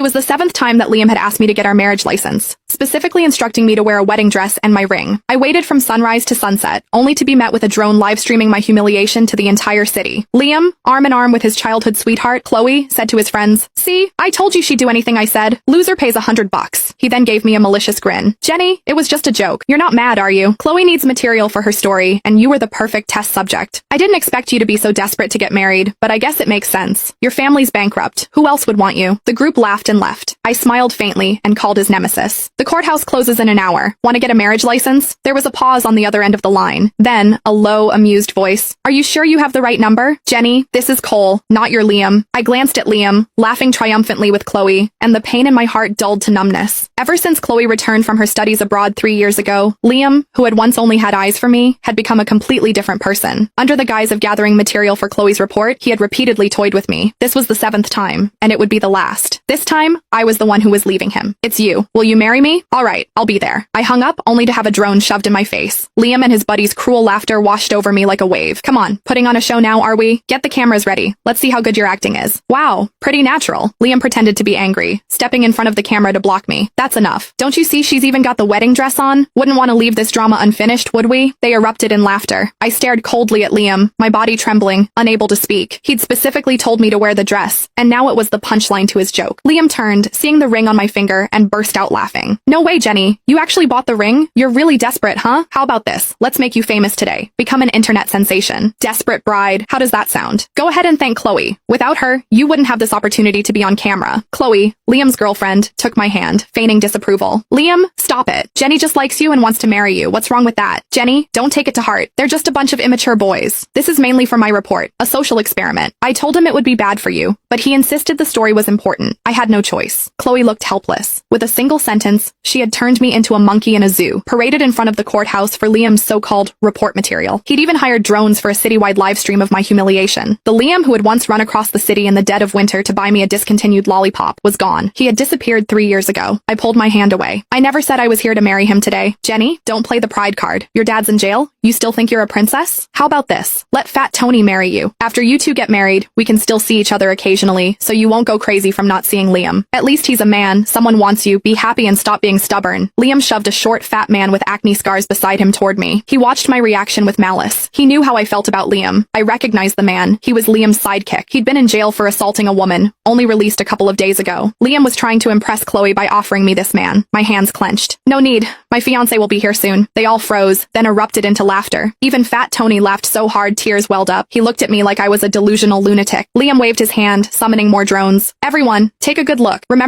was the seventh time that Liam had asked me to get our marriage license, specifically instructing me to wear a wedding dress and my ring. I waited from sunrise to sunset, only to be met with a drone live streaming my humiliation to the entire city. Liam, arm in arm with his childhood sweetheart, Chloe, said to his friends, "See, I told you she'd do anything I said. Loser pays $100. He then gave me a malicious grin. "Jenny, it was just a joke. You're not mad, are you? Chloe needs material for her story, and you were the perfect test subject. I didn't expect you to be so desperate to get married, but I guess it makes sense. Your family's bankrupt. Who else would want you?" The group laughed and left. I smiled faintly and called his nemesis. "The courthouse closes in an hour. Want to get a marriage license?" There was a pause on the other end of the line. Then, a low, amused voice. "Are you sure you have the right number? Jenny, this is Cole, not your Liam." I glanced at Liam, laughing triumphantly with Chloe, and the pain in my heart dulled to numbness. Ever since Chloe returned from her studies abroad 3 years ago, Liam, who had once only had eyes for me, had become a completely different person. Under the guise of gathering material for Chloe's report, he had repeatedly toyed with me. This was the 7th time, and it would be the last. This time, I was the one who was leaving him. "It's you. Will you marry me?" "All right, I'll be there." I hung up only to have a drone shoved in my face. Liam and his buddy's cruel laughter washed over me like a wave. "Come on, putting on a show now, are we? Get the cameras ready. Let's see how good your acting is." "Wow, pretty natural." Liam pretended to be angry, stepping in front of the camera to block me. "That's enough. Don't you see she's even got the wedding dress on? Wouldn't want to leave this drama unfinished, would we?" They erupted in laughter. I stared coldly at Liam, my body trembling, unable to speak. He'd specifically told me to wear the dress, and now it was the punchline to his joke. Liam turned, seeing the ring on my finger, and burst out laughing. "No way, Jenny. You actually bought the ring? You're really desperate, huh? How about this? Let's make you famous today. Become an internet sensation. Desperate bride. How does that sound? Go ahead and thank Chloe. Without her, you wouldn't have this opportunity to be on camera." Chloe, Liam's girlfriend, took my hand, feigning disapproval. "Liam, stop it. Jenny just likes you and wants to marry you. What's wrong with that? Jenny, don't take it to heart. They're just a bunch of immature boys. This is mainly for my report, a social experiment. I told him it would be bad for you, but he insisted the story was important. I had no choice." Chloe looked helpless. With a single sentence, she had turned me into a monkey in a zoo, paraded in front of the courthouse for Liam's so-called report material. He'd even hired drones for a citywide live stream of my humiliation. The Liam who had once run across the city in the dead of winter to buy me a discontinued lollipop was gone. He had disappeared 3 years ago. I pulled my hand away. "I never said I was here to marry him today. Jenny, don't play the pride card. Your dad's in jail? You still think you're a princess? How about this? Let Fat Tony marry you. After you two get married, we can still see each other occasionally, so you won't go crazy from not seeing Liam. At least he's a man. Someone wants you. Be happy and stop being stubborn." Liam shoved a short, fat man with acne scars beside him toward me. He watched my reaction with malice. He knew how I felt about Liam. I recognized the man. He was Liam's sidekick. He'd been in jail for assaulting a woman, only released a couple of days ago. Liam was trying to impress Chloe by offering me this man. My hands clenched. "No need. My fiancé will be here soon." They all froze, then erupted into laughter. Even Fat Tony laughed so hard tears welled up. He looked at me like I was a delusional lunatic. Liam waved his hand, summoning more drones. "Everyone, take a good look. Remember